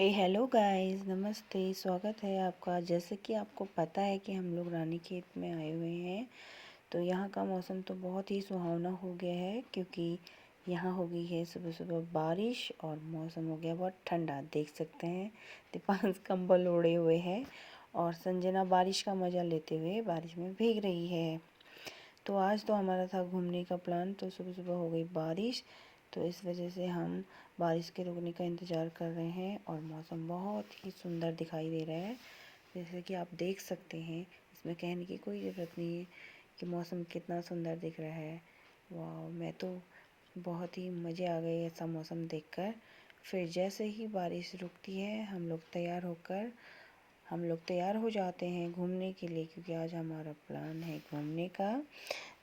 Hello guys, नमस्ते। स्वागत है आपका। जैसे कि आपको पता है कि हम लोग रानीखेत में आए हुए हैं, तो यहाँ का मौसम तो बहुत ही सुहावना हो गया है, क्योंकि यहाँ हो गई है सुबह सुबह बारिश और मौसम हो गया बहुत ठंडा। देख सकते हैं दीपांश कंबल ओढ़े हुए है और संजना बारिश का मज़ा लेते हुए बारिश में भीग रही है। तो आज तो हमारा था घूमने का प्लान, तो सुबह सुबह हो गई बारिश, तो इस वजह से हम बारिश के रुकने का इंतज़ार कर रहे हैं और मौसम बहुत ही सुंदर दिखाई दे रहा है। जैसे कि आप देख सकते हैं, इसमें कहने की कोई ज़रूरत नहीं है कि मौसम कितना सुंदर दिख रहा है। वाह, मैं तो बहुत ही मज़े आ गए ऐसा मौसम देखकर। फिर जैसे ही बारिश रुकती है हम लोग तैयार हो जाते हैं घूमने के लिए, क्योंकि आज हमारा प्लान है घूमने का।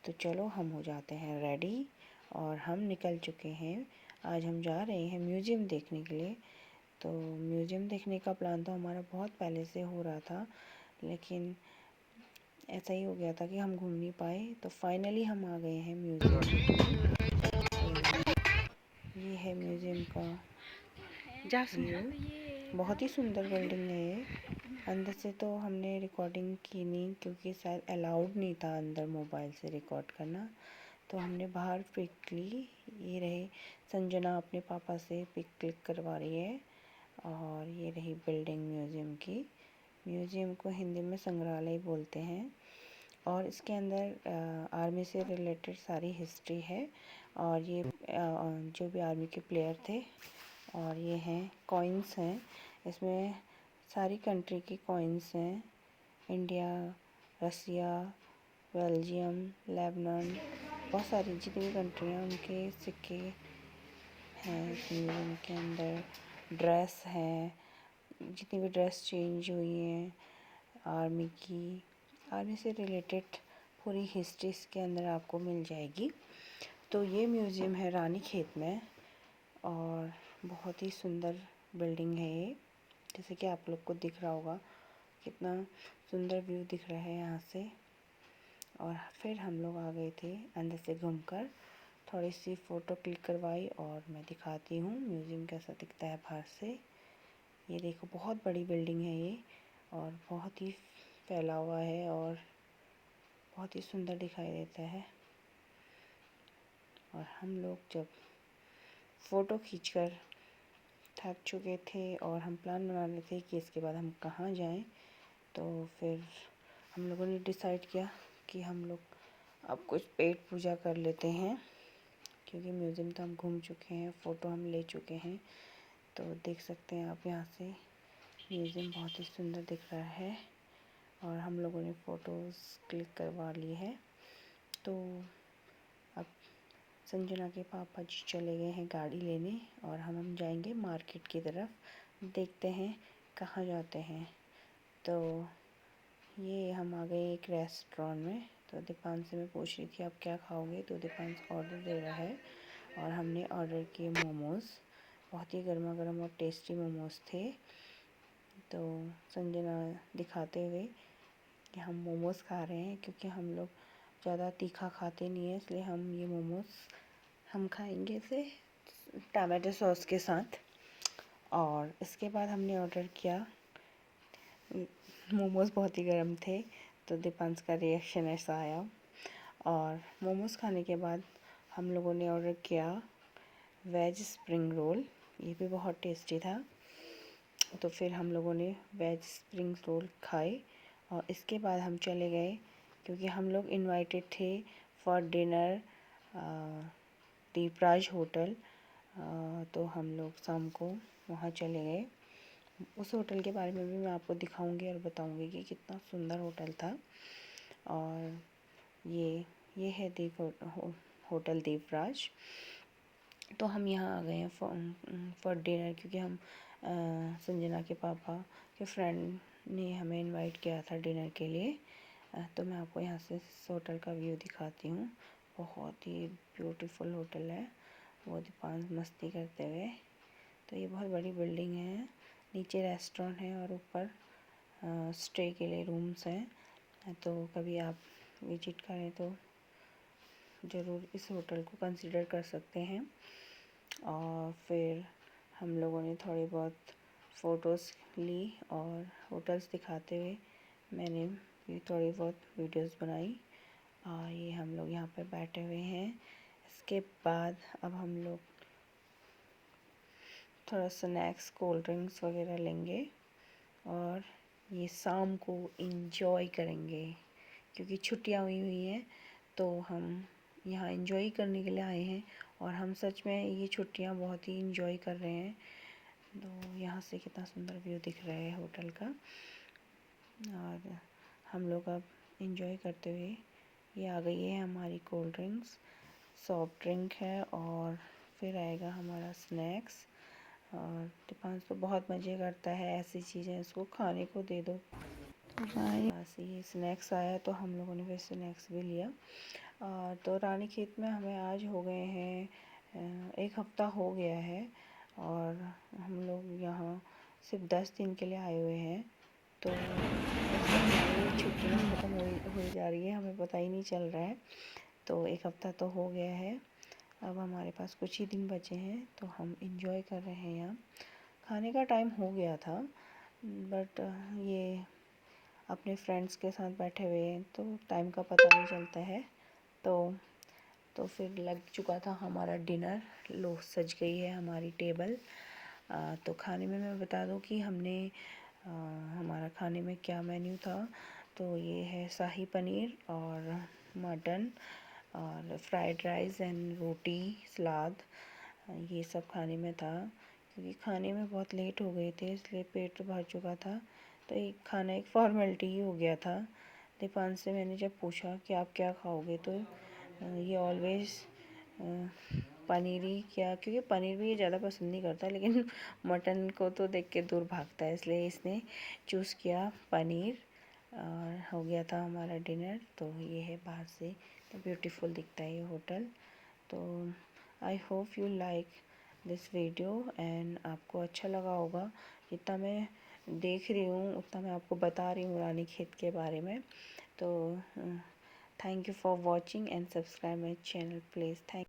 तो चलो हम हो जाते हैं रेडी और हम निकल चुके हैं। आज हम जा रहे हैं म्यूज़ियम देखने के लिए। तो म्यूज़ियम देखने का प्लान तो हमारा बहुत पहले से हो रहा था, लेकिन ऐसा ही हो गया था कि हम घूम नहीं पाए। तो फाइनली हम आ गए हैं म्यूज़ियम देखने। ये है म्यूज़ियम का व्यू। बहुत ही सुंदर बिल्डिंग है ये। अंदर से तो हमने रिकॉर्डिंग की नहीं, क्योंकि शायद अलाउड नहीं था अंदर मोबाइल से रिकॉर्ड करना, तो हमने बाहर पिक ली। ये रहे संजना अपने पापा से पिक क्लिक करवा रही है। और ये रही बिल्डिंग म्यूज़ियम की। म्यूज़ियम को हिंदी में संग्रहालय बोलते हैं और इसके अंदर आर्मी से रिलेटेड सारी हिस्ट्री है। और ये जो भी आर्मी के प्लेयर थे, और ये हैं कॉइन्स हैं। इसमें सारी कंट्री की कॉइन्स हैं, इंडिया, रसिया, बेल्जियम, लेबनान, बहुत सारी जितनी भी कंट्री हैं उनके सिक्के हैं इस म्यूज़ियम के अंदर। ड्रेस हैं, जितनी भी ड्रेस चेंज हुई हैं आर्मी की, आर्मी से रिलेटेड पूरी हिस्ट्री इसके अंदर आपको मिल जाएगी। तो ये म्यूज़ियम है रानीखेत में और बहुत ही सुंदर बिल्डिंग है ये। जैसे कि आप लोग को दिख रहा होगा, कितना सुंदर व्यू दिख रहा है यहाँ से। और फिर हम लोग आ गए थे अंदर से घूमकर, थोड़ी सी फ़ोटो क्लिक करवाई और मैं दिखाती हूँ म्यूज़ियम कैसा दिखता है बाहर से। ये देखो, बहुत बड़ी बिल्डिंग है ये और बहुत ही फैला हुआ है और बहुत ही सुंदर दिखाई देता है। और हम लोग जब फ़ोटो खींचकर थक चुके थे और हम प्लान बना रहे थे कि इसके बाद हम कहाँ जाएं, तो फिर हम लोगों ने डिसाइड किया कि हम लोग अब कुछ पेट पूजा कर लेते हैं, क्योंकि म्यूज़ियम तो हम घूम चुके हैं, फ़ोटो हम ले चुके हैं। तो देख सकते हैं आप यहाँ से म्यूज़ियम बहुत ही सुंदर दिख रहा है और हम लोगों ने फ़ोटोज़ क्लिक करवा ली है। तो अब संजना के पापा जी चले गए हैं गाड़ी लेने और हम जाएंगे मार्केट की तरफ। देखते हैं कहाँ जाते हैं। तो ये हम आ गए एक रेस्टोरेंट में। तो दीपांश से मैं पूछ रही थी आप क्या खाओगे, तो दीपांश ऑर्डर दे रहा है और हमने ऑर्डर किए मोमोज़। बहुत ही गर्मा गर्म और टेस्टी मोमोज़ थे। तो संजना दिखाते हुए कि हम मोमोज़ खा रहे हैं, क्योंकि हम लोग ज़्यादा तीखा खाते नहीं है, इसलिए हम ये मोमोज़ हम खाएंगे इसे टमाटो सॉस के साथ। और इसके बाद हमने ऑर्डर किया, मोमोज़ बहुत ही गर्म थे, तो दीपांश का रिएक्शन ऐसा आया। और मोमोज़ खाने के बाद हम लोगों ने ऑर्डर किया वेज स्प्रिंग रोल। ये भी बहुत टेस्टी था। तो फिर हम लोगों ने वेज स्प्रिंग रोल खाए और इसके बाद हम चले गए, क्योंकि हम लोग इनवाइटेड थे फॉर डिनर दीपराज होटल। तो हम लोग शाम को वहाँ चले गए। उस होटल के बारे में भी मैं आपको दिखाऊंगी और बताऊंगी कि कितना सुंदर होटल था। और ये है होटल दीपराज। तो हम यहाँ आ गए हैं फॉर डिनर, क्योंकि हम संजना के पापा के फ्रेंड ने हमें इनवाइट किया था डिनर के लिए। तो मैं आपको यहाँ से इस होटल का व्यू दिखाती हूँ। बहुत ही ब्यूटीफुल होटल है। वो दीपांश मस्ती करते हुए। तो ये बहुत बड़ी बिल्डिंग है, नीचे रेस्टोरेंट है और ऊपर स्टे के लिए रूम्स हैं। तो कभी आप विजिट करें तो ज़रूर इस होटल को कंसिडर कर सकते हैं। और फिर हम लोगों ने थोड़ी बहुत फ़ोटोज़ ली और होटल्स दिखाते हुए मैंने भी थोड़ी बहुत वीडियोस बनाई। और ये हम लोग यहाँ पे बैठे हुए हैं। इसके बाद अब हम लोग थोड़ा स्नैक्स, कोल्ड ड्रिंक्स वगैरह लेंगे और ये शाम को इंजॉय करेंगे, क्योंकि छुट्टियाँ हुई हैं तो हम यहाँ इंजॉय करने के लिए आए हैं। और हम सच में ये छुट्टियाँ बहुत ही इंजॉय कर रहे हैं। तो यहाँ से कितना सुंदर व्यू दिख रहा है होटल का। और हम लोग अब इंजॉय करते हुए, ये आ गई है हमारी कोल्ड ड्रिंक्स, सॉफ्ट ड्रिंक है और फिर आएगा हमारा स्नैक्स। और दीपांश तो बहुत मज़े करता है ऐसी चीज़ें, उसको खाने को दे दो। ऐसे ही स्नैक्स आया तो हम लोगों ने फिर स्नैक्स भी लिया। तो रानीखेत में हमें आज हो गए हैं 1 हफ़्ता हो गया है और हम लोग यहाँ सिर्फ 10 दिन के लिए आए हुए हैं। तो हमारी छुट्टियाँ ख़त्म हो जा रही है, हमें पता ही नहीं चल रहा है। तो 1 हफ़्ता तो हो गया है, अब हमारे पास कुछ ही दिन बचे हैं तो हम इंजॉय कर रहे हैं यहाँ। खाने का टाइम हो गया था बट ये अपने फ्रेंड्स के साथ बैठे हुए हैं तो टाइम का पता नहीं चलता है। तो फिर लग चुका था हमारा डिनर। लो सज गई है हमारी टेबल। तो खाने में मैं बता दूं कि हमने हमारा खाने में क्या मेन्यू था। तो ये है शाही पनीर और मटन और फ्राइड राइस एंड रोटी, सलाद, ये सब खाने में था। क्योंकि खाने में बहुत लेट हो गए थे इसलिए पेट भर चुका था, तो एक खाना एक फॉर्मेलिटी ही हो गया था। दीपांश से मैंने जब पूछा कि आप क्या खाओगे तो ये ऑलवेज़ पनीर ही, क्या क्योंकि पनीर भी ये ज़्यादा पसंद नहीं करता, लेकिन मटन को तो देख के दूर भागता है, इसलिए इसने चूज़ किया पनीर। और हो गया था हमारा डिनर। तो ये है बाहर से तो ब्यूटीफुल दिखता है ये होटल। तो I hope you like this video and आपको अच्छा लगा होगा। जितना मैं देख रही हूँ उतना मैं आपको बता रही हूँ रानीखेत के बारे में। तो thank you for watching and subscribe my channel please. Thank